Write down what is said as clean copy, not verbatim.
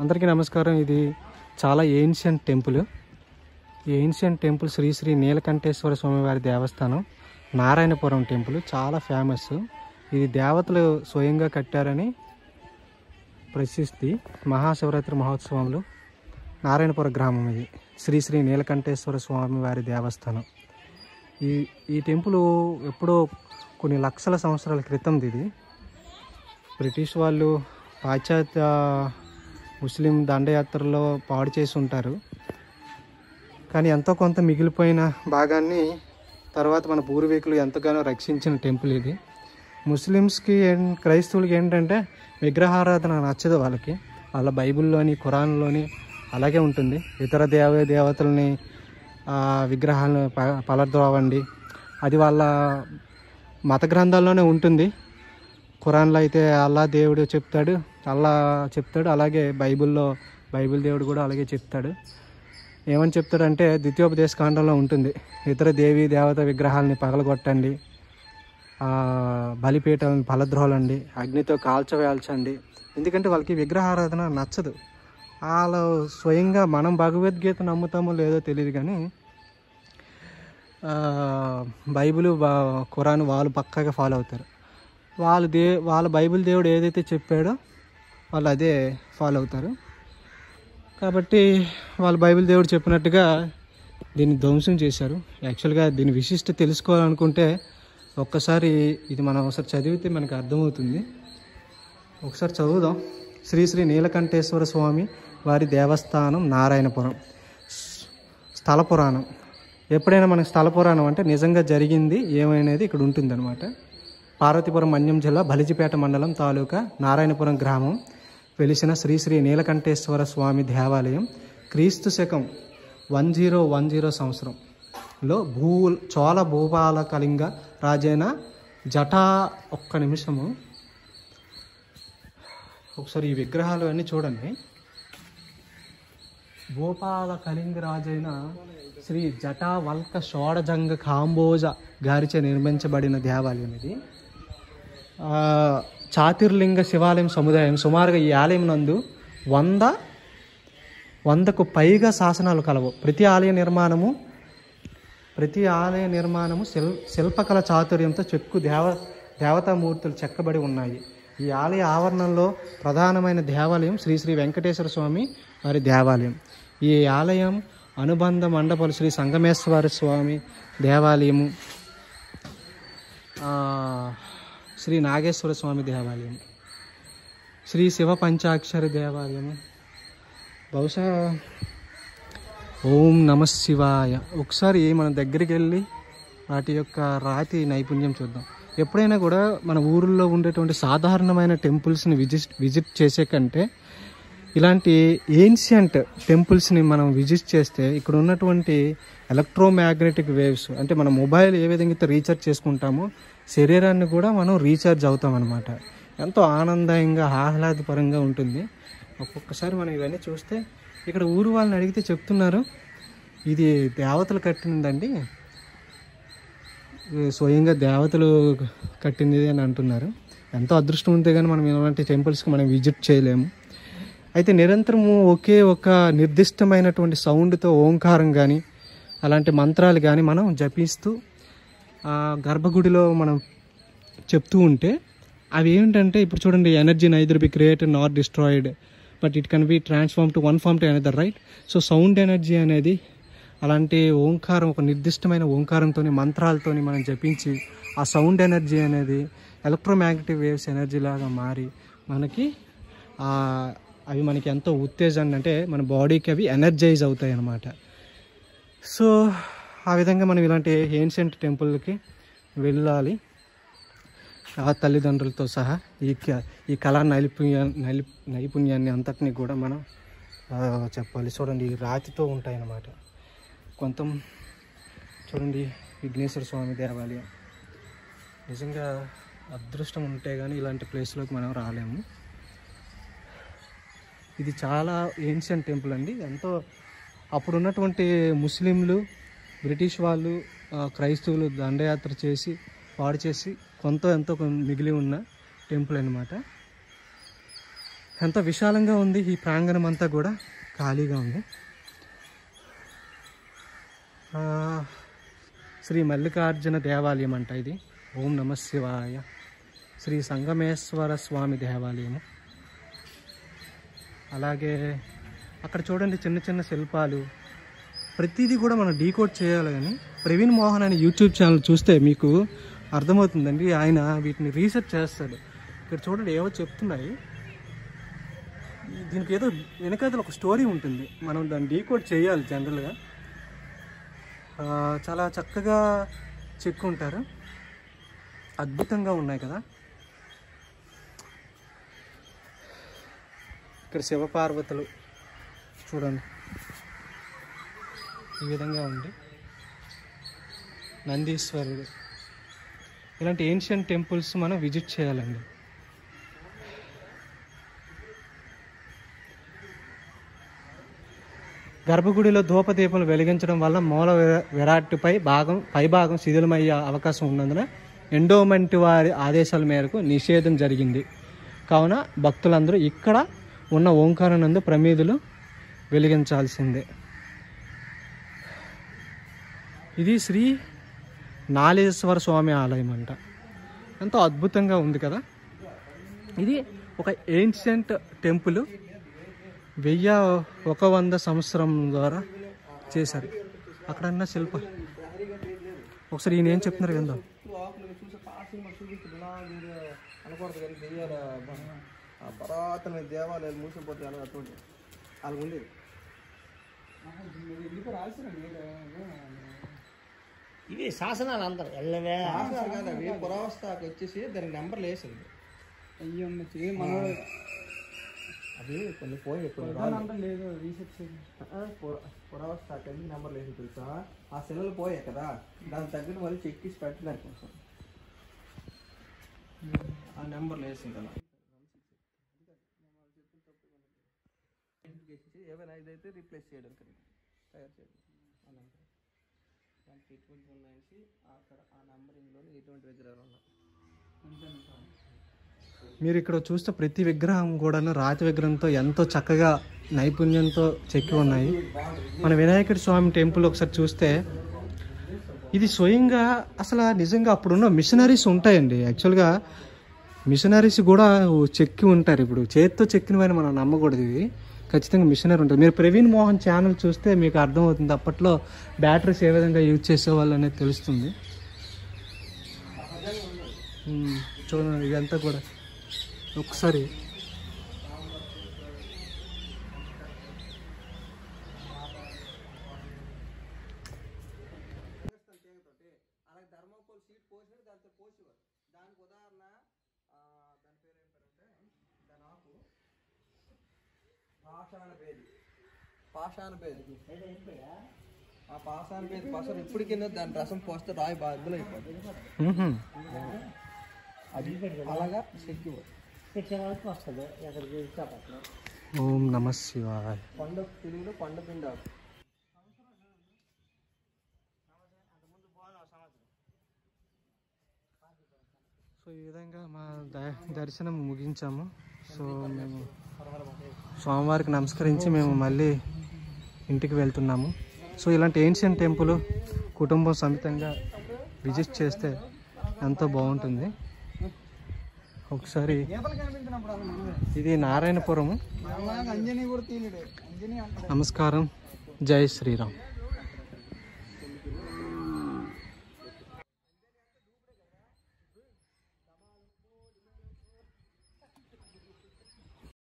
అందరికీ నమస్కారం. ఇది చాలా ఏన్షియంట్ టెంపుల్. ఈ ఏన్షియంట్ టెంపుల్ శ్రీ శ్రీ నీలకంఠేశ్వర స్వామి వారి దేవస్థానం, నారాయణపురం టెంపుల్. చాలా ఫేమస్. ఇది దేవతలు స్వయంగా కట్టారని ప్రసిద్ధి. మహాశివరాత్రి మహోత్సవంలో నారాయణపురం గ్రామం ఇది. శ్రీ శ్రీ నీలకంఠేశ్వర స్వామి వారి దేవస్థానం. ఈ టెంపుల్ ఎప్పుడో కొన్ని లక్షల సంవత్సరాల క్రితంది. ఇది బ్రిటిష్ వాళ్ళు పాశ్చాత్య ముస్లిం దండయాత్రలో పాడు చేసి ఉంటారు. కానీ ఎంతో కొంత మిగిలిపోయిన భాగాన్ని తర్వాత మన పూర్వీకులు ఎంతగానో రక్షించిన టెంపుల్ ఇది. ముస్లిమ్స్కి క్రైస్తవులకి ఏంటంటే విగ్రహారాధన నచ్చదు. వాళ్ళ బైబిల్లోని ఖురాన్లోని అలాగే ఉంటుంది. ఇతర దేవతల్ని విగ్రహాలను పలద్రోవండి, అది వాళ్ళ మత గ్రంథాల్లోనే ఉంటుంది. ఖురాన్లో అయితే అల్లా దేవుడు చెప్తాడు, అలాగే బైబిల్ దేవుడు కూడా అలాగే చెప్తాడు. ఏమని చెప్తాడంటే ద్వితీయోపదేశ కాండంలో ఉంటుంది, ఇతర దేవీ దేవత విగ్రహాలని పగలగొట్టండి, బలిపీఠాలను పలద్రోలండి, అగ్నితో కాల్చవేల్చండి. ఎందుకంటే వాళ్ళకి విగ్రహారాధన నచ్చదు. వాళ్ళు స్వయంగా మనం భగవద్గీత నమ్ముతామో లేదో తెలియదు, కానీ బైబిల్ ఖురాన్ వాళ్ళు పక్కాగా ఫాలో అవుతారు. వాళ్ళ బైబిల్ దేవుడు ఏదైతే చెప్పాడో వాళ్ళు అదే ఫాలో అవుతారు. కాబట్టి వాళ్ళ బైబిల్ దేవుడు చెప్పినట్టుగా దీన్ని ధ్వంసం చేశారు. యాక్చువల్గా దీని విశిష్టత తెలుసుకోవాలనుకుంటే ఒక్కసారి ఇది మనం ఒకసారి చదివితే మనకు అర్థమవుతుంది. ఒకసారి చదువుదాం. శ్రీ శ్రీ నీలకంఠేశ్వర స్వామి వారి దేవస్థానం, నారాయణపురం. స్థల పురాణం. ఎప్పుడైనా మనకి స్థల పురాణం అంటే నిజంగా జరిగింది ఏమైనది ఇక్కడ ఉంటుంది అనమాట. పార్వతీపురం మన్యం జిల్లా బలిజిపేట మండలం తాలూకా నారాయణపురం గ్రామం వెలిసిన శ్రీ శ్రీ నీలకంఠేశ్వర స్వామి దేవాలయం క్రీస్తు శకం 1010 సంవత్సరంలో చోళ భూపాల కళింగ రాజైన జటా. ఒక్క నిమిషము ఒకసారి ఈ విగ్రహాలు అన్నీ చూడండి. భూపాల కళింగ రాజైన శ్రీ జటావల్క షోడజంగ కాంబోజ గారిచే నిర్మించబడిన దేవాలయం ఇది. చాతుర్లింగ శివాలయం సముదాయం. సుమారుగా ఈ ఆలయం నందు 100కు పైగా శాసనాలు కలవు. ప్రతి ఆలయ నిర్మాణము శిల్పకళ చాతుర్యంతో దేవతామూర్తులు చెక్కబడి ఉన్నాయి. ఈ ఆలయ ఆవరణంలో ప్రధానమైన దేవాలయం శ్రీ శ్రీ వెంకటేశ్వర స్వామి వారి దేవాలయం. ఈ ఆలయం అనుబంధ మండపాలు శ్రీ సంగమేశ్వర స్వామి దేవాలయము, శ్రీ నాగేశ్వర స్వామి దేవాలయం, శ్రీ శివ పంచాక్షరి దేవాలయము. బహుశా ఓం నమ శివాయ. ఒకసారి మన దగ్గరికి వెళ్ళి వాటి యొక్క రాతి నైపుణ్యం చూద్దాం. ఎప్పుడైనా కూడా మన ఊరిలో ఉండేటువంటి సాధారణమైన టెంపుల్స్ని విజిట్ చేసే కంటే ఇలాంటి ఏన్షియంట్ టెంపుల్స్ని మనం విజిట్ చేస్తే ఇక్కడ ఉన్నటువంటి ఎలక్ట్రోమ్యాగ్నెటిక్ వేవ్స్, అంటే మన మొబైల్ ఏ విధంగా అయితే రీఛార్జ్ చేసుకుంటామో శరీరాన్ని కూడా మనం రీఛార్జ్ అవుతాం అన్నమాట. ఎంతో ఆనందంగా ఆహ్లాదపరంగా ఉంటుంది. ఒక్కొక్కసారి మనం ఇవన్నీ చూస్తే ఇక్కడ ఊరు వాళ్ళని అడిగితే చెప్తున్నారు, ఇది దేవతలు కట్టిందండి, స్వయంగా దేవతలు కట్టింది అని అంటున్నారు. ఎంతో అదృష్టం ఉంటే కానీ మనం ఇలాంటి టెంపుల్స్కి మనం విజిట్ చేయలేము. అయితే నిరంతరము ఒకే ఒక నిర్దిష్టమైనటువంటి సౌండ్తో ఓంకారం కానీ అలాంటి మంత్రాలు కానీ మనం జపిస్తూ గర్భగుడిలో మనం చెప్తూ ఉంటే అవి ఏమిటంటే, ఇప్పుడు చూడండి, energy neither be created not destroyed but it can be transform to one form to another, right? So sound energy అనేది అలాంటి ఓంకారం, ఒక నిర్దిష్టమైన ఓంకారంతో మంత్రాలతో మనం జపించి ఆ సౌండ్ ఎనర్జీ అనేది ఎలక్ట్రోమ్యాగ్నెటిక్ వేవ్స్ ఎనర్జీ లాగా మారి అవి మనకి ఎంతో ఉత్తేజాన్ని, అంటే మన బాడీకి అవి ఎనర్జైజ్ అవుతాయి అన్నమాట. సో ఆ విధంగా మనం ఇలాంటి ఏన్షియంట్ టెంపుల్కి వెళ్ళాలి. ఆ తల్లిదండ్రులతో సహా ఈ కళా నైపుణ్యాన్ని అంతటినీ కూడా మనం చెప్పాలి. చూడండి, ఈ రాతితో ఉంటాయన్నమాట. కొంత చూడండి, విఘ్నేశ్వర స్వామి దేవాలయం. నిజంగా అదృష్టం ఉంటే కానీ ఇలాంటి ప్లేస్లోకి మనం రాలేము. ఇది చాలా ఏన్షియంట్ టెంపుల్ అండి. ఎంతో అప్పుడు ఉన్నటువంటి ముస్లింలు, బ్రిటిష్ వాళ్ళు, క్రైస్తవులు దండయాత్ర చేసి పాడు చేసి ఎంతో మిగిలి ఉన్న టెంపుల్ అన్నమాట. ఎంత విశాలంగా ఉంది. ఈ ప్రాంగణం అంతా కూడా ఖాళీగా ఉంది. శ్రీ మల్లికార్జున దేవాలయం అంట ఇది. ఓం నమ శివాయ. శ్రీ సంగమేశ్వర స్వామి దేవాలయము. అలాగే అక్కడ చూడండి చిన్న చిన్న శిల్పాలు. ప్రతిదీ కూడా మనం డీకోడ్ చేయాలి. కానీ ప్రవీణ్ మోహన్ అనే యూట్యూబ్ ఛానల్ చూస్తే మీకు అర్థమవుతుందండి. ఆయన వీటిని రీసెర్చ్ చేస్తాడు. ఇక్కడ చూడండి ఏవో చెప్తున్నాయి. దీనికి ఏదో వెనకాతల ఒక స్టోరీ ఉంటుంది. మనం దాన్ని డీకోడ్ చేయాలి. జనరల్గా చాలా చక్కగా చెక్కుంటారు. అద్భుతంగా ఉన్నాయి కదా. ఇక్కడ శివపార్వతులు చూడండి ఈ విధంగా ఉంది. నందీశ్వరుడు. ఇలాంటి ఏన్షియంట్ టెంపుల్స్ మనం విజిట్ చేయాలండి. గర్భగుడిలో ధూపదీపలు వెలిగించడం వల్ల మూల విరాట్ పైభాగం శిథిలమయ్యే అవకాశం ఉన్నందున ఎండోమెంట్ వారి ఆదేశాల మేరకు నిషేధం జరిగింది. కావున భక్తులందరూ ఇక్కడ ఉన్న ఓంకారానందు ప్రమిదలు వెలిగించాల్సిందే. ఇది శ్రీ నాలేశ్వర స్వామి ఆలయం అంట. ఎంతో అద్భుతంగా ఉంది కదా. ఇది ఒక ఏన్షియంట్ టెంపుల్. 1100 సంవత్సరం ద్వారా చేశారు. అక్కడన్న శిల్ప ఒకసారి ఈయన ఏం చెప్తున్నారు కదా. పరాతమైన దేవాలయాలు మూసిపోతే అటువంటి అలా ఉండేది. ఇవి శాసనాలు అందరు శాసనాలు కాదండి, పురావస్థకు వచ్చేసి దానికి నెంబర్లు వేసింది. అది కొన్ని పోయి పురావస్థకు వెళ్ళి నెంబర్లు వేసి తెలుసా. ఆ శిలలు పోయాయి కదా, దాని తగ్గట్టు మళ్ళీ చెక్కిసి పెట్టడానికి కోసం ఆ నెంబర్లు వేసింది కదా. ఏమైనా ఇదైతే రీప్లేస్ చేయడం తయారు చేయడం ఆ నెంబర్ దానికి ఎటువంటి ఉన్నాయని అక్కడ ఆ నెంబరింగ్లోనే ఎటువంటి విగ్రహాలు ఉన్నాయి. మీరు ఇక్కడ చూస్తే ప్రతి విగ్రహం కూడా రాతి విగ్రహంతో ఎంతో చక్కగా నైపుణ్యంతో చెక్కి ఉన్నాయి. మన వినాయకుడి స్వామి టెంపుల్ ఒకసారి చూస్తే ఇది స్వయంగా అసలు నిజంగా అప్పుడున్న మిషనరీస్ ఉంటాయండి. యాక్చువల్గా మిషనరీస్ కూడా చెక్కి ఉంటారు. ఇప్పుడు చేతితో చెక్కినవని మనం నమ్మకూడదు. ఇది ఖచ్చితంగా మిషనరీ ఉంటుంది. మీరు ప్రవీణ్ మోహన్ ఛానల్ చూస్తే మీకు అర్థమవుతుంది. అప్పట్లో బ్యాటరీస్ ఏ విధంగా యూజ్ చేసేవాళ్ళు అనేది తెలుస్తుంది. చూడండి ఇదంతా కూడా ఒకసారి పాషాణ పేరు ఆ పాషాణ పేరు పసరు ఇప్పుడు కింద దాని రసం పోస్తే రాయి బాధలు అయిపోతుంది. అది అలాగా చెక్కి వస్తుంది. ఓం నమ శివాయ. పండు తెలుగులో పండు పిండాకు. సో ఈ విధంగా మా దర్శనం ముగించాము. సో మేము స్వామివారికి నమస్కరించి మేము మళ్ళీ ఇంటికి వెళ్తున్నాము. సో ఇలాంటి ఏన్షియంట్ టెంపుల్ కుటుంబం సమితంగా విజిట్ చేస్తే ఎంతో బాగుంటుంది. ఒకసారి ఇది నారాయణపురం. నమస్కారం. జై శ్రీరామ్.